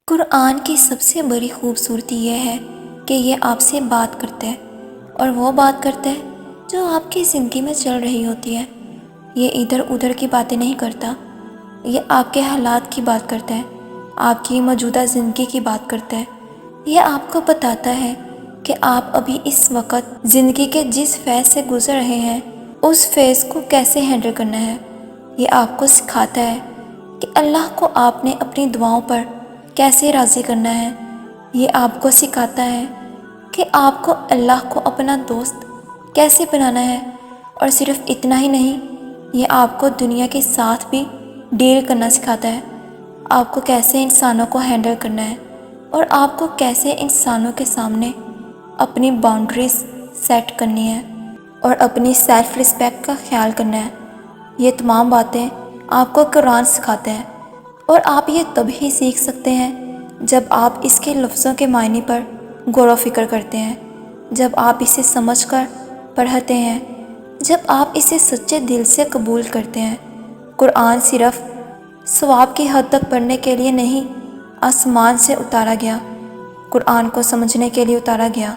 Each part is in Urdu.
قرآن کی سب سے بڑی خوبصورتی یہ ہے کہ یہ آپ سے بات کرتا ہے، اور وہ بات کرتا ہے جو آپ کی زندگی میں چل رہی ہوتی ہے۔ یہ ادھر ادھر کی باتیں نہیں کرتا، یہ آپ کے حالات کی بات کرتا ہے، آپ کی موجودہ زندگی کی بات کرتا ہے۔ یہ آپ کو بتاتا ہے کہ آپ ابھی اس وقت زندگی کے جس فیز سے گزر رہے ہیں اس فیز کو کیسے ہینڈل کرنا ہے۔ یہ آپ کو سکھاتا ہے کہ اللہ کو آپ نے اپنی دعاؤں پر کیسے راضی کرنا ہے۔ یہ آپ کو سکھاتا ہے کہ آپ کو اللہ کو اپنا دوست کیسے بنانا ہے، اور صرف اتنا ہی نہیں، یہ آپ کو دنیا کے ساتھ بھی ڈیل کرنا سکھاتا ہے۔ آپ کو کیسے انسانوں کو ہینڈل کرنا ہے، اور آپ کو کیسے انسانوں کے سامنے اپنی باؤنڈریز سیٹ کرنی ہے اور اپنی سیلف رسپیکٹ کا خیال کرنا ہے۔ یہ تمام باتیں آپ کو قرآن سکھاتا ہے، اور آپ یہ تبھی سیکھ سکتے ہیں جب آپ اس کے لفظوں کے معنی پر غور و فکر کرتے ہیں، جب آپ اسے سمجھ کر پڑھتے ہیں، جب آپ اسے سچے دل سے قبول کرتے ہیں۔ قرآن صرف ثواب کی حد تک پڑھنے کے لیے نہیں، آسمان سے اتارا گیا، قرآن کو سمجھنے کے لیے اتارا گیا،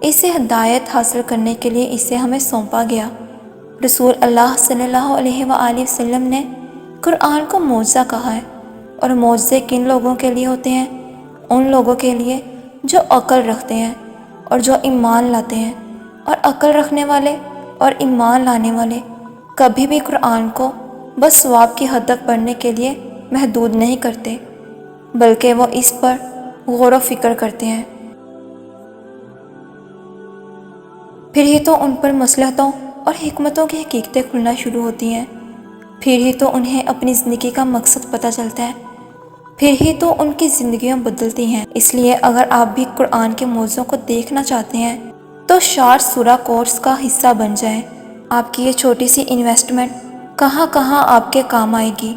اسے ہدایت حاصل کرنے کے لیے اسے ہمیں سونپا گیا۔ رسول اللہ صلی اللہ علیہ وآلہ وسلم نے قرآن کو معجزہ کہا ہے، اور معجزے کن لوگوں کے لیے ہوتے ہیں؟ ان لوگوں کے لیے جو عقل رکھتے ہیں اور جو ایمان لاتے ہیں، اور عقل رکھنے والے اور ایمان لانے والے کبھی بھی قرآن کو بس ثواب کی حد تک پڑھنے کے لیے محدود نہیں کرتے، بلکہ وہ اس پر غور و فکر کرتے ہیں۔ پھر ہی تو ان پر مصلحتوں اور حکمتوں کی حقیقتیں کھلنا شروع ہوتی ہیں، پھر ہی تو انہیں اپنی زندگی کا مقصد پتہ چلتا ہے، پھر ہی تو ان کی زندگیاں بدلتی ہیں۔ اس لیے اگر آپ بھی قرآن کے موضوع کو دیکھنا چاہتے ہیں تو شارٹ سورہ کورس کا حصہ بن جائیں۔ آپ کی یہ چھوٹی سی انویسٹمنٹ کہاں کہاں آپ کے کام آئے گی،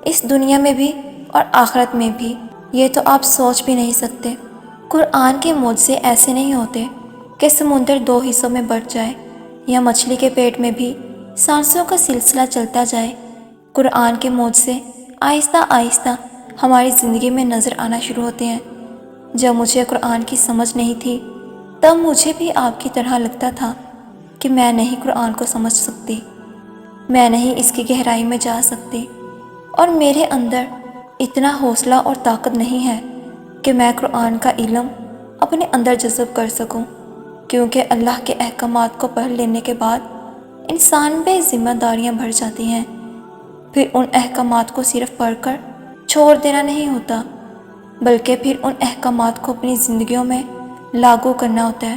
اس دنیا میں بھی اور آخرت میں بھی، یہ تو آپ سوچ بھی نہیں سکتے۔ قرآن کے معجزے ایسے نہیں ہوتے کہ سمندر دو حصوں میں بٹ جائے، یا مچھلی کے پیٹ میں بھی سانسوں کا سلسلہ چلتا جائے۔ قرآن کے معجزے آہستہ آہستہ ہماری زندگی میں نظر آنا شروع ہوتے ہیں۔ جب مجھے قرآن کی سمجھ نہیں تھی تب مجھے بھی آپ کی طرح لگتا تھا کہ میں نہیں قرآن کو سمجھ سکتی، میں نہیں اس کی گہرائی میں جا سکتی، اور میرے اندر اتنا حوصلہ اور طاقت نہیں ہے کہ میں قرآن کا علم اپنے اندر جذب کر سکوں، کیونکہ اللہ کے احکامات کو پڑھ لینے کے بعد انسان پہ ذمہ داریاں بڑھ جاتی ہیں۔ پھر ان احکامات کو صرف پڑھ کر چھوڑ دینا نہیں ہوتا، بلکہ پھر ان احکامات کو اپنی زندگیوں میں لاگو کرنا ہوتا ہے۔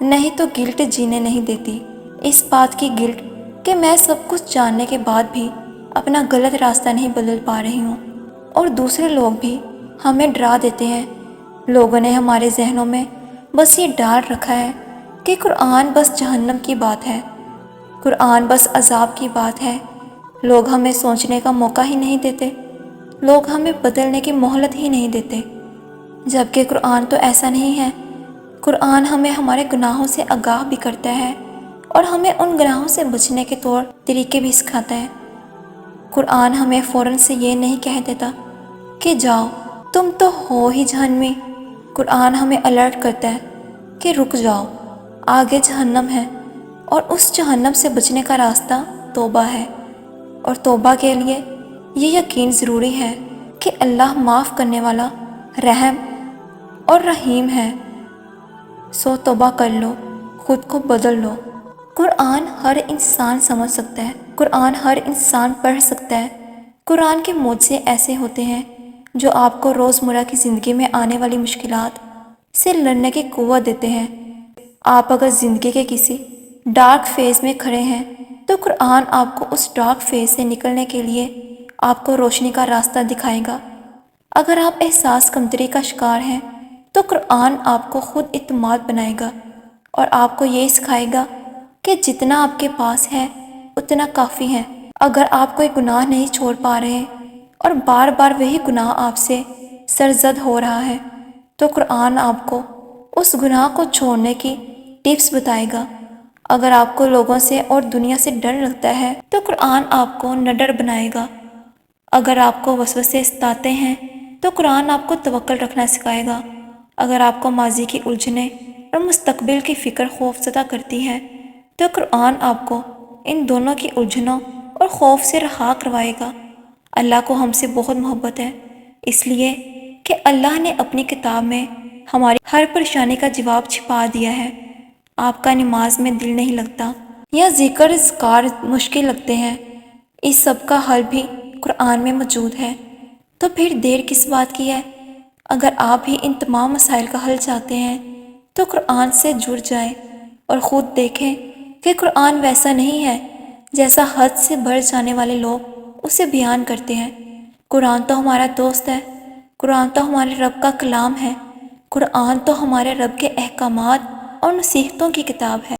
نہیں تو گلٹ جینے نہیں دیتی، اس بات کی گلٹ کہ میں سب کچھ جاننے کے بعد بھی اپنا غلط راستہ نہیں بدل پا رہی ہوں، اور دوسرے لوگ بھی ہمیں ڈرا دیتے ہیں۔ لوگوں نے ہمارے ذہنوں میں بس یہ ڈال رکھا ہے کہ قرآن بس جہنم کی بات ہے، قرآن بس عذاب کی بات ہے۔ لوگ ہمیں سوچنے کا موقع ہی نہیں دیتے، لوگ ہمیں بدلنے کی مہلت ہی نہیں دیتے، جبکہ قرآن تو ایسا نہیں ہے۔ قرآن ہمیں ہمارے گناہوں سے آگاہ بھی کرتا ہے، اور ہمیں ان گناہوں سے بچنے کے طور طریقے بھی سکھاتا ہے۔ قرآن ہمیں فوراً سے یہ نہیں کہہ دیتا کہ جاؤ تم تو ہو ہی جہنمی۔ قرآن ہمیں الرٹ کرتا ہے کہ رک جاؤ، آگے جہنم ہے، اور اس جہنم سے بچنے کا راستہ توبہ ہے، اور توبہ کے لیے یہ یقین ضروری ہے کہ اللہ معاف کرنے والا، رحم اور رحیم ہے۔ سو توبہ کر لو، خود کو بدل لو۔ قرآن ہر انسان سمجھ سکتا ہے، قرآن ہر انسان پڑھ سکتا ہے۔ قرآن کے معجزے ایسے ہوتے ہیں جو آپ کو روزمرہ کی زندگی میں آنے والی مشکلات سے لڑنے کی قوت دیتے ہیں۔ آپ اگر زندگی کے کسی ڈارک فیز میں کھڑے ہیں تو قرآن آپ کو اس ڈارک فیز سے نکلنے کے لیے آپ کو روشنی کا راستہ دکھائے گا۔ اگر آپ احساس کمتری کا شکار ہیں تو قرآن آپ کو خود اعتماد بنائے گا، اور آپ کو یہ سکھائے گا کہ جتنا آپ کے پاس ہے اتنا کافی ہے۔ اگر آپ کوئی گناہ نہیں چھوڑ پا رہے اور بار بار وہی گناہ آپ سے سرزد ہو رہا ہے تو قرآن آپ کو اس گناہ کو چھوڑنے کی ٹپس بتائے گا۔ اگر آپ کو لوگوں سے اور دنیا سے ڈر لگتا ہے تو قرآن آپ کو نڈر بنائے گا۔ اگر آپ کو وسوسے ستاتے ہیں تو قرآن آپ کو توکل رکھنا سکھائے گا۔ اگر آپ کو ماضی کی الجھنیں اور مستقبل کی فکر خوف زدہ کرتی ہے تو قرآن آپ کو ان دونوں کی الجھنوں اور خوف سے رہا کروائے گا۔ اللہ کو ہم سے بہت محبت ہے، اس لیے کہ اللہ نے اپنی کتاب میں ہماری ہر پریشانی کا جواب چھپا دیا ہے۔ آپ کا نماز میں دل نہیں لگتا یا ذکر اذکار مشکل لگتے ہیں، اس سب کا حل بھی قرآن میں موجود ہے، تو پھر دیر کس بات کی ہے؟ اگر آپ بھی ان تمام مسائل کا حل چاہتے ہیں تو قرآن سے جڑ جائیں اور خود دیکھیں کہ قرآن ویسا نہیں ہے جیسا حد سے بڑھ جانے والے لوگ اسے بیان کرتے ہیں۔ قرآن تو ہمارا دوست ہے، قرآن تو ہمارے رب کا کلام ہے، قرآن تو ہمارے رب کے احکامات اور نصیحتوں کی کتاب ہے۔